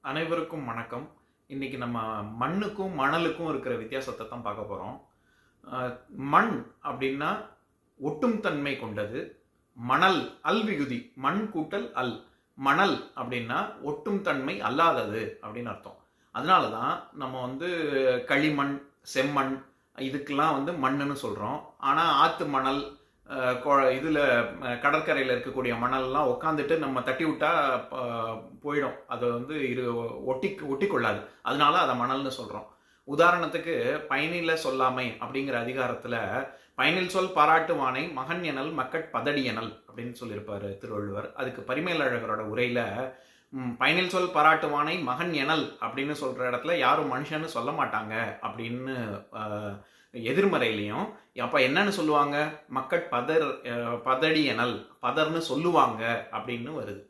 அனைவருக்கும் வணக்கம். இன்னைக்கு நம்ம மண்ணுக்கும் மணலுக்கும் இருக்கிற வித்தியாசத்தை தான் பார்க்க போகிறோம். மண் அப்படின்னா ஒட்டும் தன்மை கொண்டது. மணல் அல் விகுதி, மண் கூட்டல் அல். மணல் அப்படின்னா ஒட்டும் தன்மை அல்லாதது அப்படின்னு அர்த்தம். அதனால தான் நம்ம களிமண், செம்மண் இதுக்கெல்லாம் மண்ணுன்னு சொல்கிறோம். ஆனால் ஆற்று மணல், இதில் கடற்கரையில் இருக்கக்கூடிய மணல்லாம் உட்காந்துட்டு நம்ம தட்டி விட்டா போயிடும். அது ஒட்டி கொள்ளாது. அதனால அதை மணல்னு சொல்கிறோம். உதாரணத்துக்கு பயனில சொல்லாமை அப்படிங்கிற அதிகாரத்தில் பயனில் சொல் பாராட்டுவானை மகன் எனல் மக்கட் பதடி எனல் அப்படின்னு சொல்லியிருப்பாரு திருவள்ளுவர். அதுக்கு பரிமேலழகரோட உரையில பயனில் சொல் பாராட்டுவானை மகன் எனல் அப்படின்னு சொல்ற இடத்துல யாரும் மனுஷன்னு சொல்ல மாட்டாங்க அப்படின்னு எதிர்மறையிலையும் அப்ப என்னன்னு சொல்லுவாங்க, மக்கட் பதடி எனல், பதர்னு சொல்லுவாங்க அப்படின்னு வருது.